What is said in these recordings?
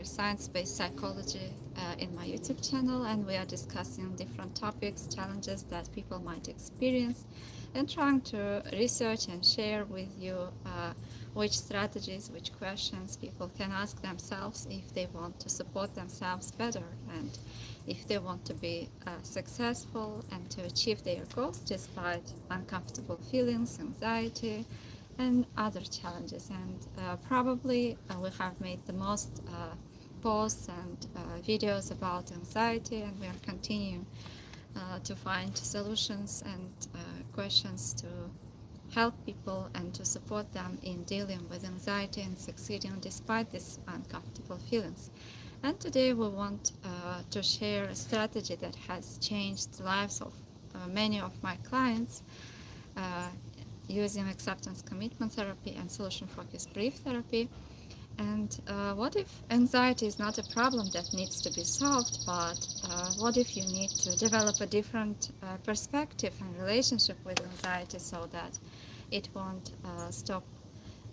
science-based psychology in my YouTube channel, and we are discussing different topics, challenges that people might experience, and trying to research and share with you which strategies, which questions people can ask themselves if they want to support themselves better and if they want to be successful and to achieve their goals despite uncomfortable feelings, anxiety, and other challenges. And probably we have made the most posts and videos about anxiety, and we are continuing to find solutions and questions to help people and to support them in dealing with anxiety and succeeding despite these uncomfortable feelings. And today we want to share a strategy that has changed the lives of many of my clients uh, using acceptance commitment therapy and solution focused brief therapy. And what if anxiety is not a problem that needs to be solved, but what if you need to develop a different perspective and relationship with anxiety so that it won't stop,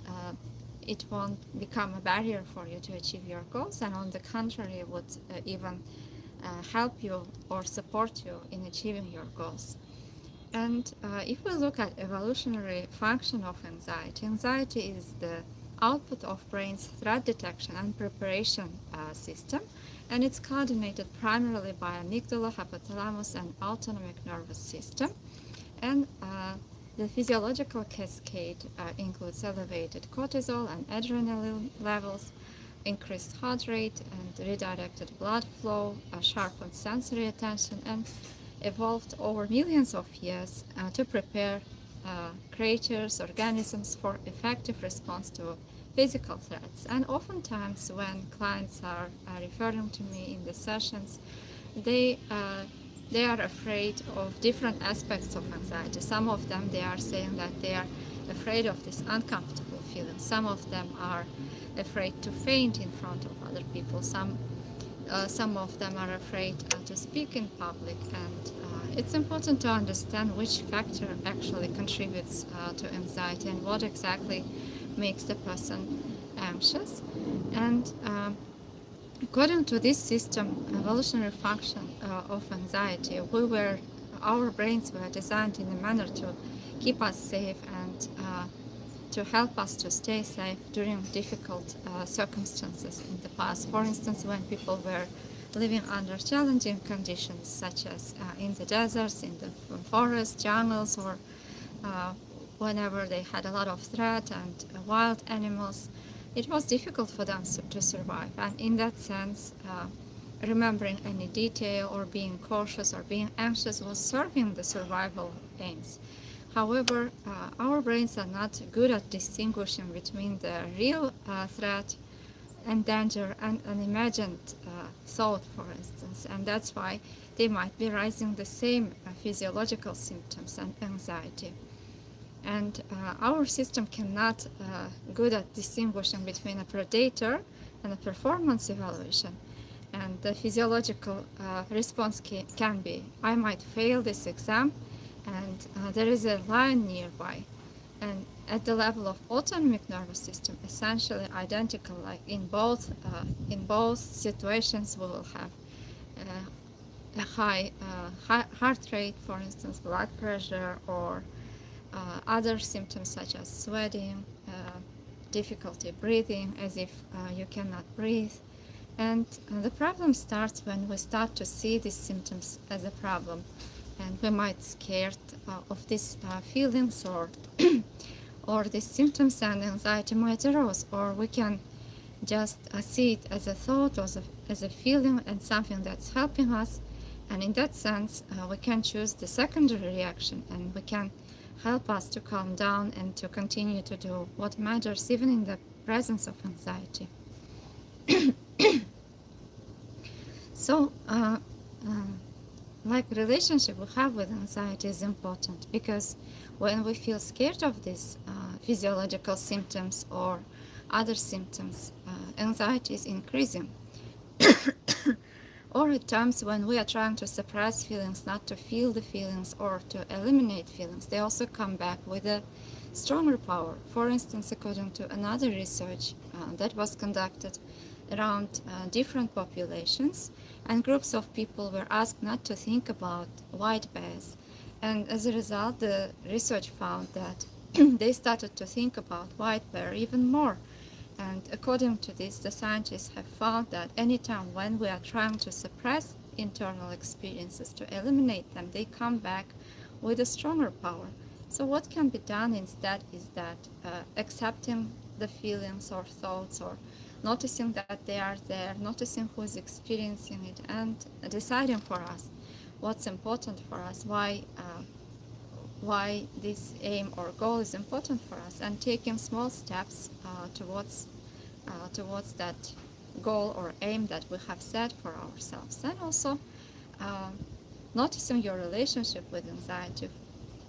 uh, it won't become a barrier for you to achieve your goals, and on the contrary, it would even help you or support you in achieving your goals. And if we look at evolutionary function of anxiety, anxiety is the output of brain's threat detection and preparation system, and it's coordinated primarily by amygdala, hypothalamus, and autonomic nervous system. And the physiological cascade includes elevated cortisol and adrenaline levels, increased heart rate and redirected blood flow, sharpened sensory attention, and evolved over millions of years to prepare creatures, organisms for effective response to physical threats. And oftentimes when clients are referring to me in the sessions, they they are afraid of different aspects of anxiety. Some of them, they are saying that they are afraid of this uncomfortable feeling. Some of them are afraid to faint in front of other people. Some of them are afraid to speak in public, and it's important to understand which factor actually contributes to anxiety and what exactly makes the person anxious. And according to this system, evolutionary function of anxiety, our brains were designed in a manner to keep us safe and to help us to stay safe during difficult circumstances in the past. For instance, when people were living under challenging conditions, such as in the deserts, in the forests, jungles, or whenever they had a lot of threat and wild animals, it was difficult for them to survive. And in that sense, remembering any detail or being cautious or being anxious was serving the survival aims. However, our brains are not good at distinguishing between the real threat and danger and an imagined thought, for instance, and that's why they might be raising the same physiological symptoms and anxiety. And our system cannot good at distinguishing between a predator and a performance evaluation. And the physiological response can be, I might fail this exam, and there is a lion nearby. And at the level of autonomic nervous system, essentially identical, like in both situations, we will have a high heart rate, for instance, blood pressure, or other symptoms such as sweating, difficulty breathing, as if you cannot breathe. And the problem starts when we start to see these symptoms as a problem, and we might scared of these feelings or or these symptoms, and anxiety might arise, or we can just see it as a thought or as a feeling and something that's helping us. And in that sense, we can choose the secondary reaction, and we can help us to calm down and to continue to do what matters even in the presence of anxiety. So, like relationship we have with anxiety is important, because when we feel scared of these physiological symptoms or other symptoms, anxiety is increasing. Or at times when we are trying to suppress feelings, not to feel the feelings or to eliminate feelings, they also come back with a stronger power. For instance, according to another research that was conducted around different populations, and groups of people were asked not to think about white bears. And as a result, the research found that they started to think about white bear even more. And according to this, the scientists have found that anytime when we are trying to suppress internal experiences, to eliminate them, they come back with a stronger power. So what can be done instead is that accepting the feelings or thoughts, or noticing that they are there, noticing who is experiencing it, and deciding for us what's important for us, why this aim or goal is important for us, and taking small steps towards that goal or aim that we have set for ourselves. And also uh, noticing your relationship with anxiety.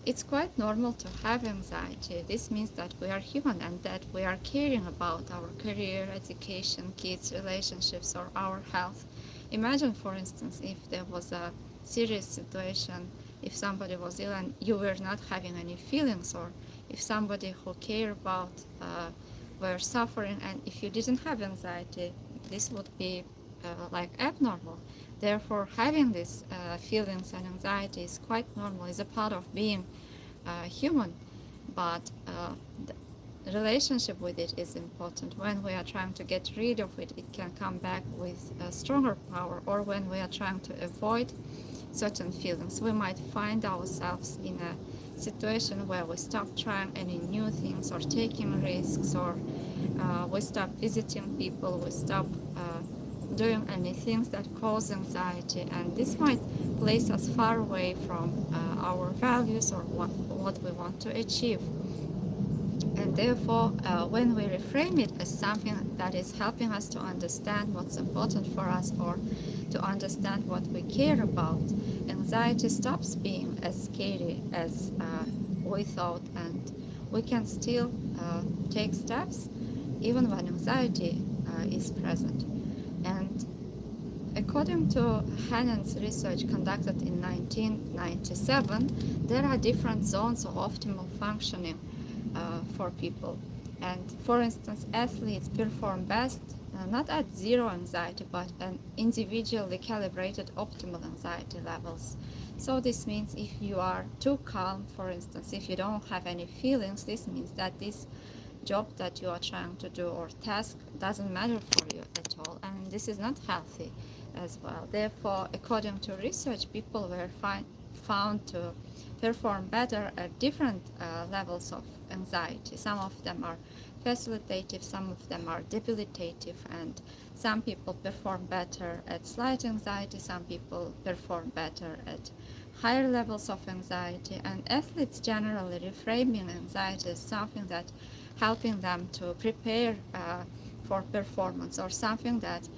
It's quite normal to have anxiety. This means that we are human and that we are caring about our career, education, kids, relationships, or our health. Imagine, for instance, if there was a serious situation, if somebody was ill and you were not having any feelings, or if somebody who care about were suffering, and if you didn't have anxiety, this would be like abnormal. Therefore, having these feelings and anxiety is quite normal, is a part of being human. But the relationship with it is important. When we are trying to get rid of it, it can come back with a stronger power. Or when we are trying to avoid certain feelings, we might find ourselves in a situation where we stop trying any new things or taking risks, or we stop visiting people, we stop doing any things that cause anxiety, and this might place us far away from our values or what we want to achieve. And therefore, when we reframe it as something that is helping us to understand what's important for us, or to understand what we care about, anxiety stops being as scary as we thought, and we can still take steps even when anxiety is present. And according to Hannon's research conducted in 1997, there are different zones of optimal functioning for people. And for instance, athletes perform best not at zero anxiety, but at individually calibrated optimal anxiety levels. So this means if you are too calm, for instance, if you don't have any feelings, this means that this job that you are trying to do or task doesn't matter for you at all, and this is not healthy as well. Therefore, according to research, people were found to perform better at different levels of anxiety. Some of them are facilitative, some of them are debilitative, and some people perform better at slight anxiety, some people perform better at higher levels of anxiety. And athletes generally reframing anxiety as something that helping them to prepare for performance, or something that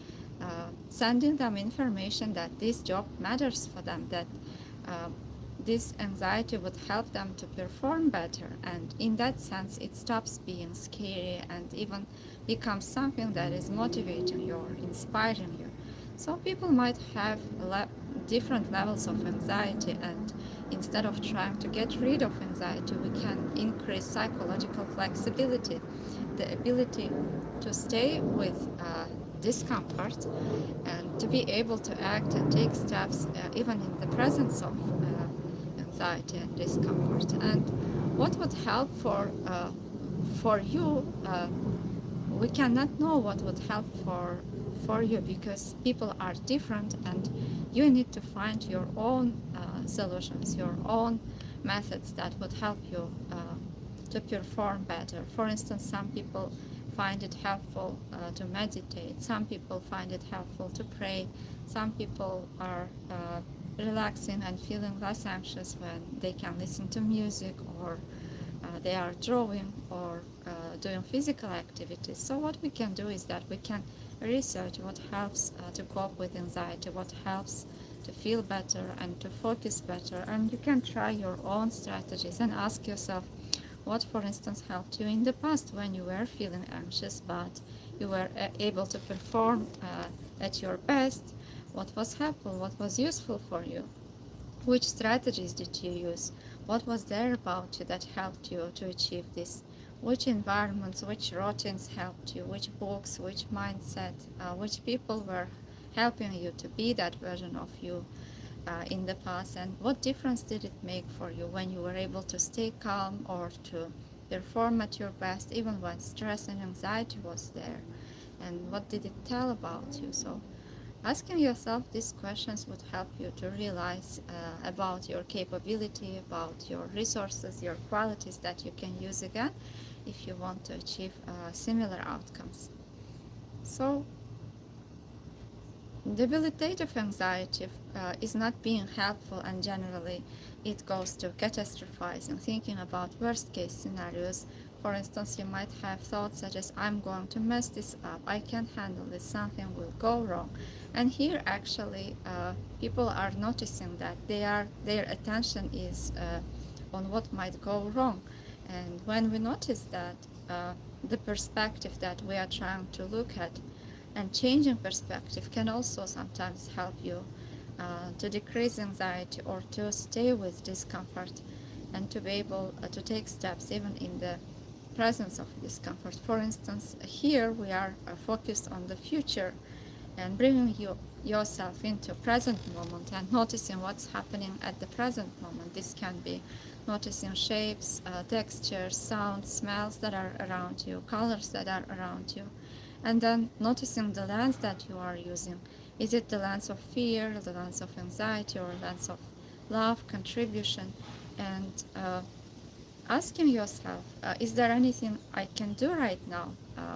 sending them information that this job matters for them, that this anxiety would help them to perform better. And in that sense, it stops being scary and even becomes something that is motivating you or inspiring you. So people might have different levels of anxiety, and instead of trying to get rid of anxiety, we can increase psychological flexibility, the ability to stay with discomfort and to be able to act and take steps even in the presence of anxiety and discomfort. And what would help for you, we cannot know what would help for you, because people are different, and you need to find your own solutions, your own methods that would help you to perform better. For instance, some people find it helpful to meditate, some people find it helpful to pray, some people are relaxing and feeling less anxious when they can listen to music, or they are drawing, or doing physical activities. So what we can do is that we can research what helps to cope with anxiety, what helps to feel better and to focus better, and you can try your own strategies and ask yourself what, for instance, helped you in the past when you were feeling anxious but you were able to perform at your best. What was helpful, what was useful for you, which strategies did you use, what was there about you that helped you to achieve this which environments, which routines helped you, which books, which mindset, which people were helping you to be that version of you in the past, and what difference did it make for you when you were able to stay calm or to perform at your best even when stress and anxiety was there, and what did it tell about you? So asking yourself these questions would help you to realize about your capability, about your resources, your qualities that you can use again if you want to achieve similar outcomes. So debilitative anxiety is not being helpful, and generally it goes to catastrophizing, thinking about worst case scenarios. For instance, you might have thoughts such as, I'm going to mess this up, I can't handle this, something will go wrong. And here actually people are noticing that their attention is on what might go wrong. And when we notice that, the perspective that we are trying to look at and changing perspective can also sometimes help you to decrease anxiety or to stay with discomfort and to be able to take steps even in the presence of discomfort. For instance, here we are focused on the future and bringing yourself into present moment and noticing what's happening at the present moment. This can be noticing shapes, textures, sounds, smells that are around you, colors that are around you, and then noticing the lens that you are using. Is it the lens of fear, the lens of anxiety, or lens of love, contribution? And asking yourself, is there anything I can do right now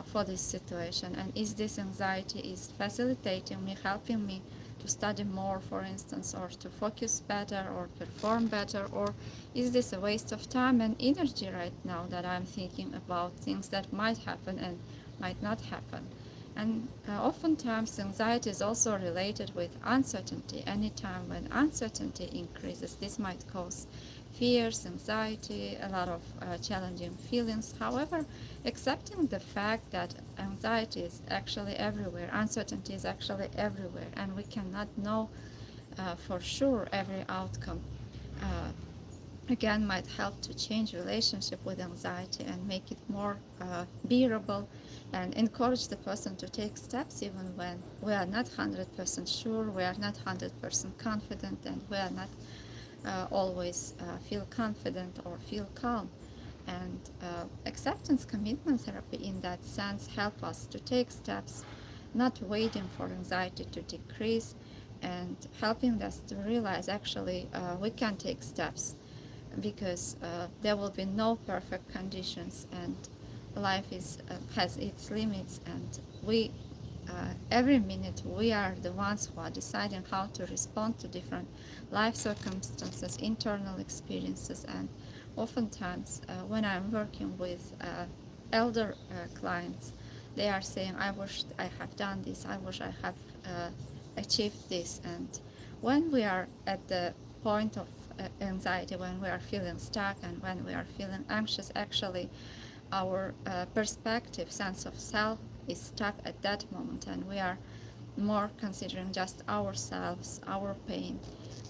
for this situation? And is this anxiety is facilitating me, helping me to study more, for instance, or to focus better or perform better? Or is this a waste of time and energy right now that I'm thinking about things that might happen and might not happen? And oftentimes anxiety is also related with uncertainty. Anytime when uncertainty increases, this might cause fears, anxiety, a lot of challenging feelings. However, accepting the fact that anxiety is actually everywhere, uncertainty is actually everywhere, and we cannot know for sure every outcome, uh, again might help to change relationship with anxiety and make it more bearable, and encourage the person to take steps even when we are not 100% sure, we are not 100% confident, and we are not always feel confident or feel calm. And acceptance commitment therapy in that sense help us to take steps, not waiting for anxiety to decrease, and helping us to realize actually we can take steps because there will be no perfect conditions, and life has its limits, and we every minute we are the ones who are deciding how to respond to different life circumstances, internal experiences. And oftentimes when I'm working with elder clients, they are saying, I wish I have done this, I wish I have achieved this. And when we are at the point of anxiety, when we are feeling stuck and when we are feeling anxious, actually our perspective, sense of self is stuck at that moment, and we are more considering just ourselves, our pain,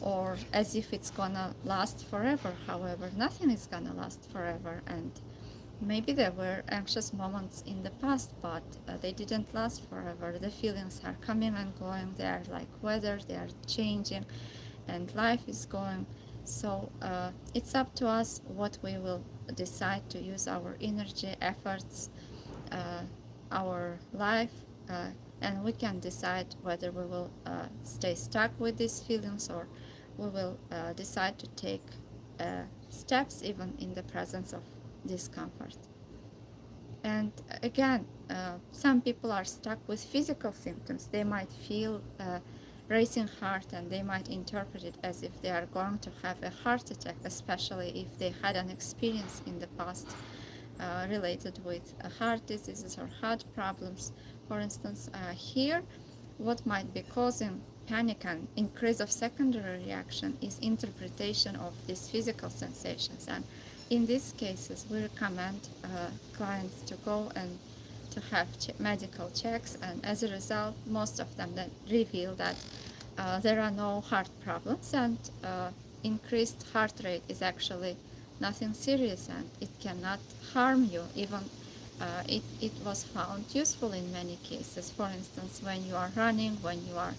or as if it's gonna last forever. However, nothing is gonna last forever, and maybe there were anxious moments in the past, but they didn't last forever. The feelings are coming and going, they are like weather, they are changing, and life is going. So it's up to us what we will decide to use our energy, efforts, uh, our life, uh, and we can decide whether we will stay stuck with these feelings, or we will decide to take steps even in the presence of discomfort. And again, some people are stuck with physical symptoms. They might feel racing heart, and they might interpret it as if they are going to have a heart attack, especially if they had an experience in the past related with heart diseases or heart problems. For instance, here, what might be causing panic and increase of secondary reaction is interpretation of these physical sensations. And in these cases, we recommend clients to go and to have medical checks, and as a result, most of them then reveal that there are no heart problems, and increased heart rate is actually nothing serious, and it cannot harm you. Even it was found useful in many cases. For instance, when you are running, when you are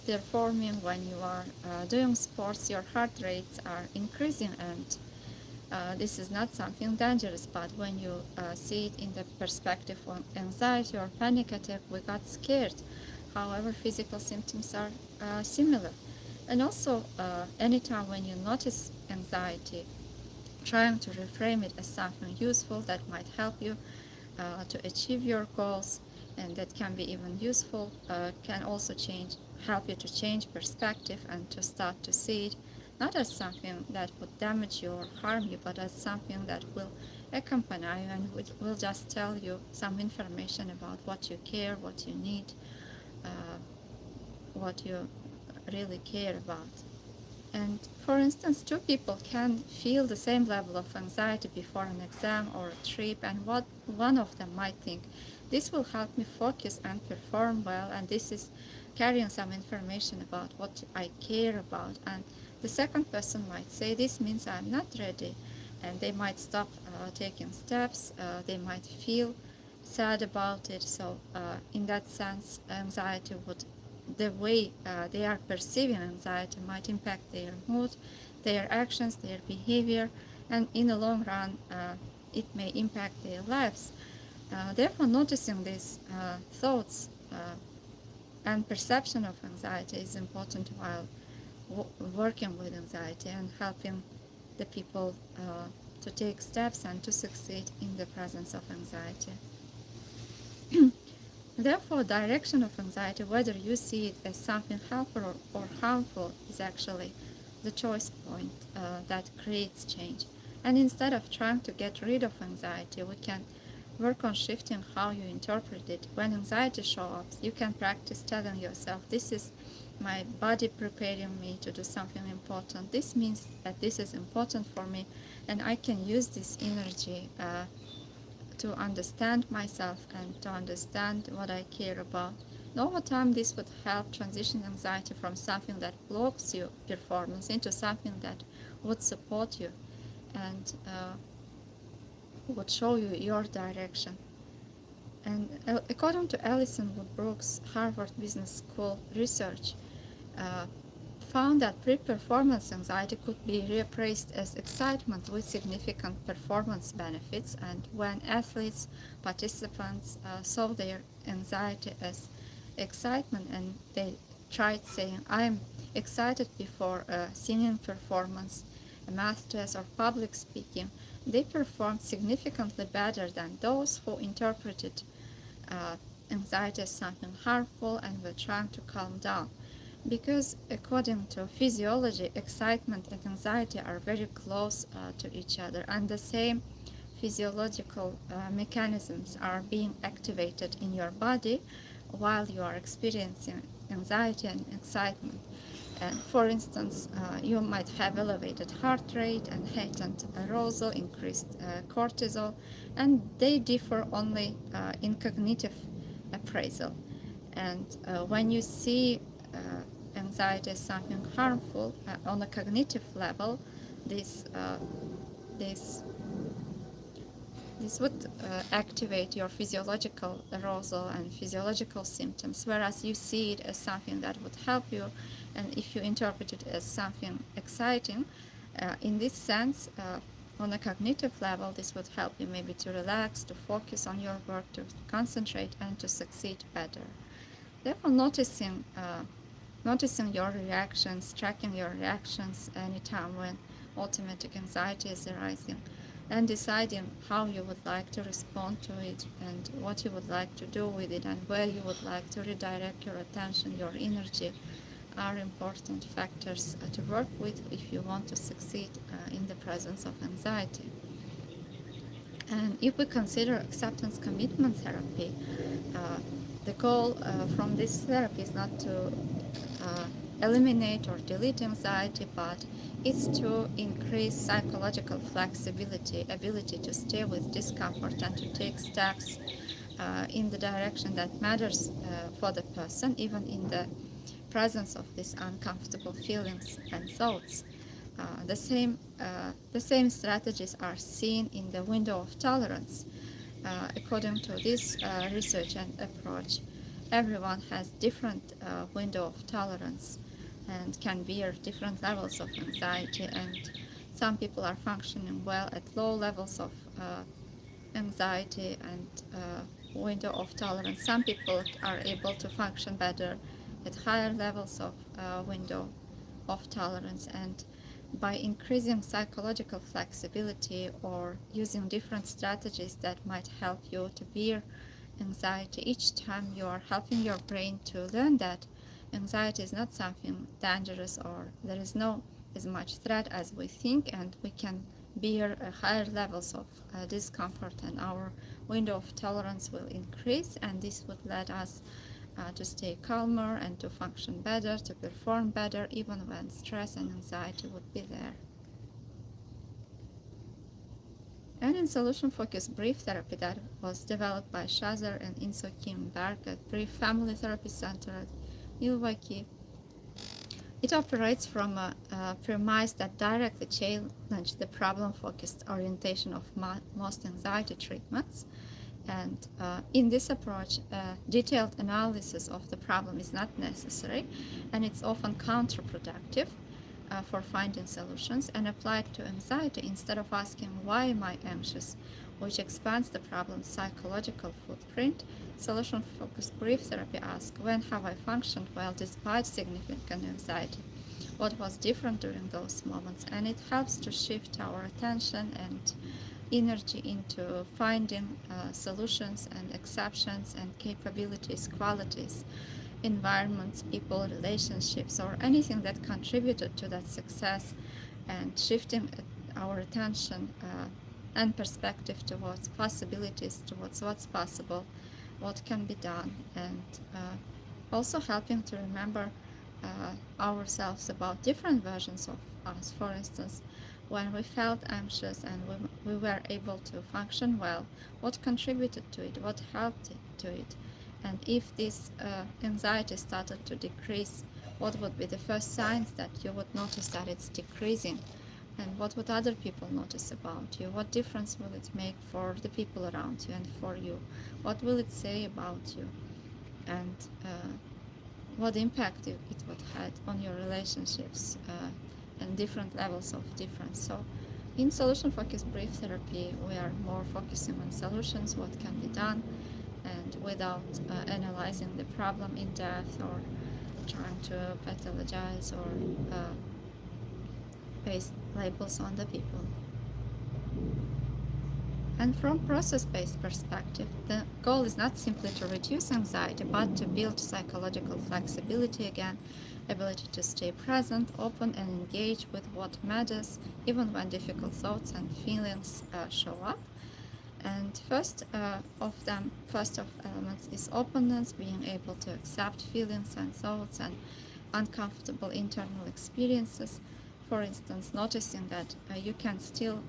performing, when you are doing sports, your heart rates are increasing, and this is not something dangerous. But when you see it in the perspective of anxiety or panic attack, we got scared. However, physical symptoms are similar. And also, anytime when you notice anxiety, trying to reframe it as something useful that might help you to achieve your goals, and that can be even useful, can also help you to change perspective and to start to see it not as something that would damage you or harm you, but as something that will accompany you and will just tell you some information about what you care, what you need, uh, what you really care about. And for instance, two people can feel the same level of anxiety before an exam or a trip, and what one of them might think, this will help me focus and perform well, and this is carrying some information about what I care about. And the second person might say, this means I'm not ready, and they might stop taking steps, they might feel sad about it. So in that sense, anxiety would the way they are perceiving anxiety might impact their mood, their actions, their behavior, and in the long run, it may impact their lives. Therefore, noticing these thoughts and perception of anxiety is important while working with anxiety and helping the people to take steps and to succeed in the presence of anxiety. Therefore, direction of anxiety, whether you see it as something helpful or harmful, is actually the choice point that creates change. And instead of trying to get rid of anxiety, we can work on shifting how you interpret it. When anxiety shows up, you can practice telling yourself, this is my body preparing me to do something important. This means that this is important for me, and I can use this energy to understand myself and to understand what I care about. And over time, this would help transition anxiety from something that blocks your performance into something that would support you and would show you your direction. And according to Alison Wood-Brooks' Harvard Business School research, uh, found that pre-performance anxiety could be reappraised as excitement with significant performance benefits, and when athletes, participants saw their anxiety as excitement and they tried saying, I'm excited before a singing performance, a math test, or public speaking, they performed significantly better than those who interpreted uh, anxiety as something harmful and were trying to calm down. Because according to physiology, excitement and anxiety are very close to each other, and the same physiological mechanisms are being activated in your body while you are experiencing anxiety and excitement. And for instance, you might have elevated heart rate and heightened arousal, increased cortisol, and they differ only in cognitive appraisal. And when you see anxiety as something harmful on a cognitive level, this this this would activate your physiological arousal and physiological symptoms, whereas you see it as something that would help you, and if you interpret it as something exciting, in this sense, on a cognitive level, this would help you maybe to relax, to focus on your work, to concentrate, and to succeed better. Therefore, noticing your reactions, tracking your reactions anytime when automatic anxiety is arising, and deciding how you would like to respond to it and what you would like to do with it and where you would like to redirect your attention, your energy, are important factors to work with if you want to succeed in the presence of anxiety. And if we consider acceptance commitment therapy, uh, the goal from this therapy is not to eliminate or delete anxiety, but it's to increase psychological flexibility, ability to stay with discomfort and to take steps in the direction that matters for the person, even in the presence of these uncomfortable feelings and thoughts. the same strategies are seen in the window of tolerance. According to this research and approach, everyone has different window of tolerance and can bear different levels of anxiety, and some people are functioning well at low levels of anxiety and window of tolerance. Some people are able to function better at higher levels of window of tolerance, and by increasing psychological flexibility or using different strategies that might help you to bear anxiety, each time you are helping your brain to learn that anxiety is not something dangerous or there is no as much threat as we think, and we can bear higher levels of discomfort, and our window of tolerance will increase, and this would let us to stay calmer and to function better, to perform better, even when stress and anxiety would be there. And in solution-focused brief therapy that was developed by Shazer and Inso Kim Berg at Brief Family Therapy Center at Milwaukee, it operates from a premise that directly challenges the problem-focused orientation of most anxiety treatments. And in this approach, detailed analysis of the problem is not necessary, and it's often counterproductive for finding solutions. And applied to anxiety, instead of asking, why am I anxious, which expands the problem's psychological footprint, solution-focused brief therapy asks, when have I functioned well despite significant anxiety? What was different during those moments? And it helps to shift our attention and energy into finding solutions and exceptions and capabilities, qualities, environments, people, relationships, or anything that contributed to that success, and shifting our attention and perspective towards possibilities, towards what's possible, what can be done, and also helping to remember ourselves about different versions of us. For instance, when we felt anxious and we were able to function well, what contributed to it, what helped to it, and if this anxiety started to decrease, what would be the first signs that you would notice that it's decreasing, and what would other people notice about you, what difference will it make for the people around you and for you, what will it say about you, and what impact it would have on your relationships and different levels of difference. So in solution-focused brief therapy, we are more focusing on solutions, what can be done, and without analyzing the problem in depth or trying to pathologize or paste labels on the people. And from process-based perspective, the goal is not simply to reduce anxiety, but to build psychological flexibility again, ability to stay present, open, and engage with what matters, even when difficult thoughts and feelings show up. And first of elements is openness, being able to accept feelings and thoughts and uncomfortable internal experiences. For instance, noticing that you can still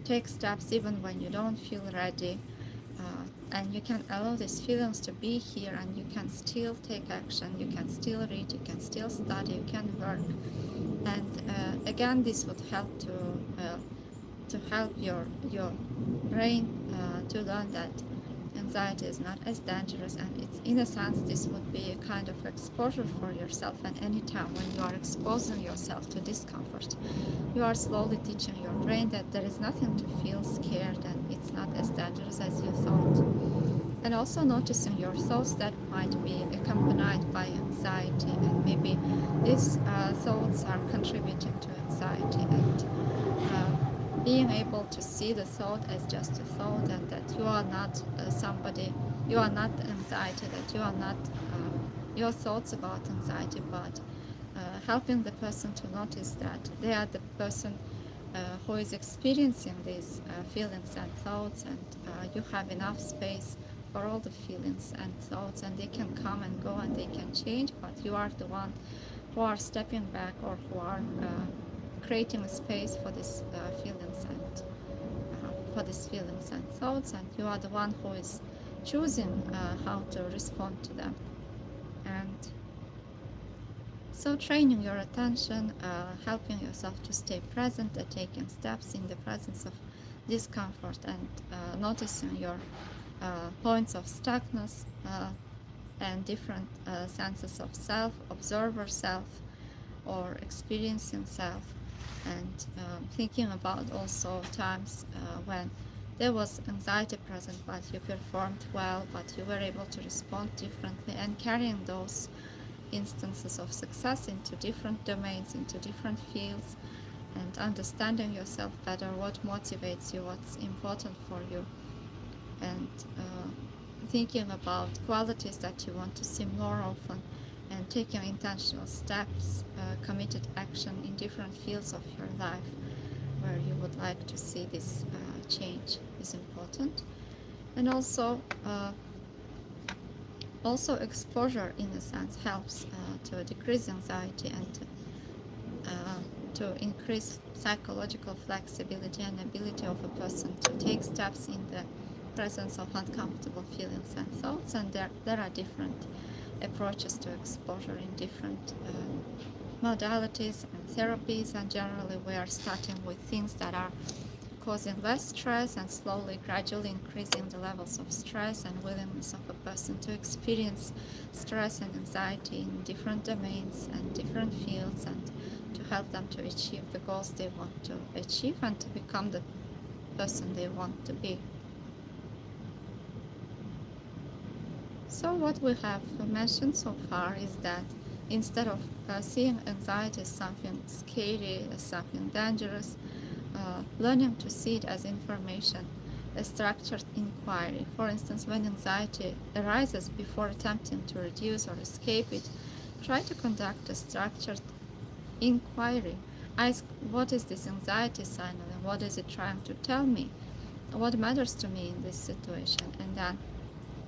take steps even when you don't feel ready, and you can allow these feelings to be here, and you can still take action, you can still read, you can still study, you can work. And again, this would help to help your brain to learn that anxiety is not as dangerous, and it's, in a sense, this would be a kind of exposure for yourself. And anytime when you are exposing yourself to discomfort, you are slowly teaching your brain that there is nothing to feel scared and it's not as dangerous as you thought. And also noticing your thoughts that might be accompanied by anxiety, and maybe these thoughts are contributing to anxiety, and being able to see the thought as just a thought, and that you are not you are not anxiety, that you are not your thoughts about anxiety, but helping the person to notice that they are the person who is experiencing these feelings and thoughts, and you have enough space for all the feelings and thoughts, and they can come and go and they can change, but you are the one who are stepping back, or who are creating a space for these feelings and thoughts, and you are the one who is choosing how to respond to them. And So training your attention, helping yourself to stay present, taking steps in the presence of discomfort, and noticing your points of stuckness and different senses of self, observer self, or experiencing self, and thinking about also times when there was anxiety present but you performed well, but you were able to respond differently, and carrying those instances of success into different domains, into different fields, and understanding yourself better, what motivates you, what's important for you, and thinking about qualities that you want to see more often, and taking intentional steps, committed action in different fields of your life where you would like to see this change is important. And also exposure in a sense helps to decrease anxiety and to increase psychological flexibility and ability of a person to take steps in the presence of uncomfortable feelings and thoughts. And there are different approaches to exposure in different modalities and therapies, and generally we are starting with things that are causing less stress and slowly, gradually increasing the levels of stress and willingness of a person to experience stress and anxiety in different domains and different fields, and to help them to achieve the goals they want to achieve and to become the person they want to be. So what we have mentioned so far is that instead of seeing anxiety as something scary, as something dangerous, learning to see it as information, a structured inquiry. For instance, when anxiety arises, before attempting to reduce or escape it, try to conduct a structured inquiry. Ask, what is this anxiety signaling? What is it trying to tell me? What matters to me in this situation? And then,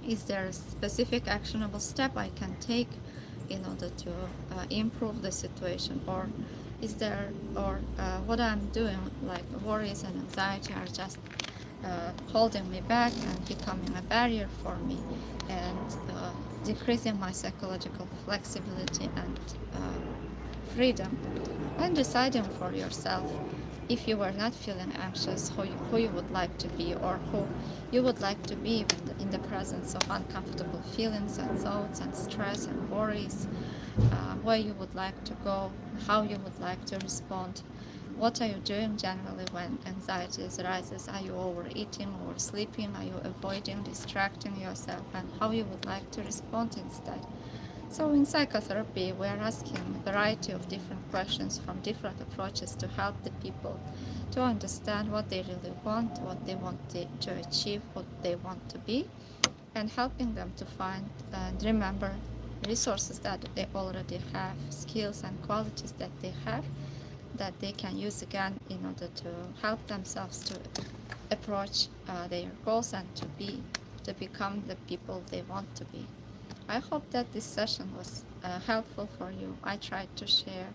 is there a specific actionable step I can take in order to improve the situation? Or is there, or what I'm doing, like worries and anxiety, are just holding me back and becoming a barrier for me, and decreasing my psychological flexibility and freedom? And deciding for yourself, if you were not feeling anxious, who you would like to be, or who you would like to be in the presence of uncomfortable feelings and thoughts and stress and worries, where you would like to go, how you would like to respond. What are you doing generally when anxiety arises? Are you overeating, oversleeping? Are you avoiding, distracting yourself? And how you would like to respond instead. So in psychotherapy, we are asking a variety of different questions from different approaches to help the people to understand what they really want, what they want to achieve, what they want to be, and helping them to find and remember resources that they already have, skills and qualities that they have, that they can use again in order to help themselves to approach their goals and to become the people they want to be. I hope that this session was helpful for you. I tried to share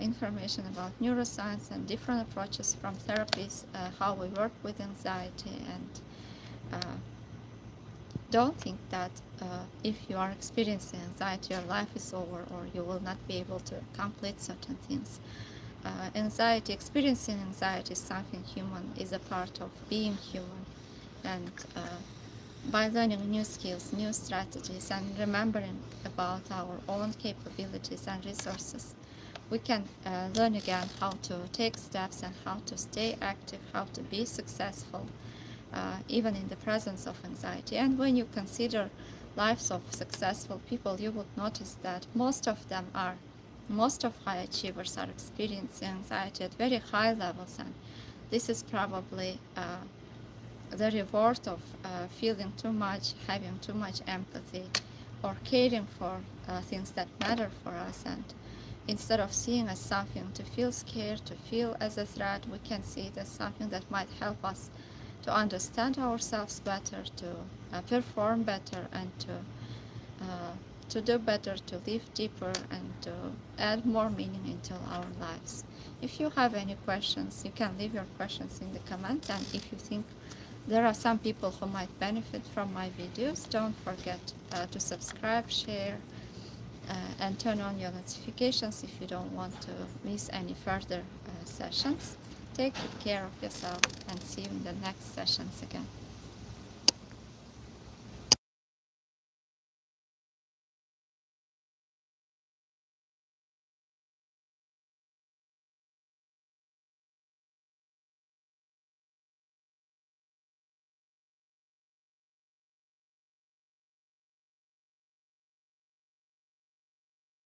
information about neuroscience and different approaches from therapies, how we work with anxiety, and don't think that if you are experiencing anxiety, your life is over or you will not be able to complete certain things. Experiencing anxiety is something human, is a part of being human, and by learning new skills, new strategies, and remembering about our own capabilities and resources, we can learn again how to take steps and how to stay active, how to be successful, even in the presence of anxiety. And when you consider lives of successful people, you would notice that most of high achievers are experiencing anxiety at very high levels, and this is probably the reward of feeling too much, having too much empathy, or caring for things that matter for us. And instead of seeing as something to feel scared, to feel as a threat, we can see it as something that might help us to understand ourselves better, to perform better, and to do better, to live deeper, and to add more meaning into our lives. If you have any questions, you can leave your questions in the comments, and if you think there are some people who might benefit from my videos, don't forget to subscribe, share, and turn on your notifications if you don't want to miss any further sessions. Take good care of yourself and see you in the next sessions again.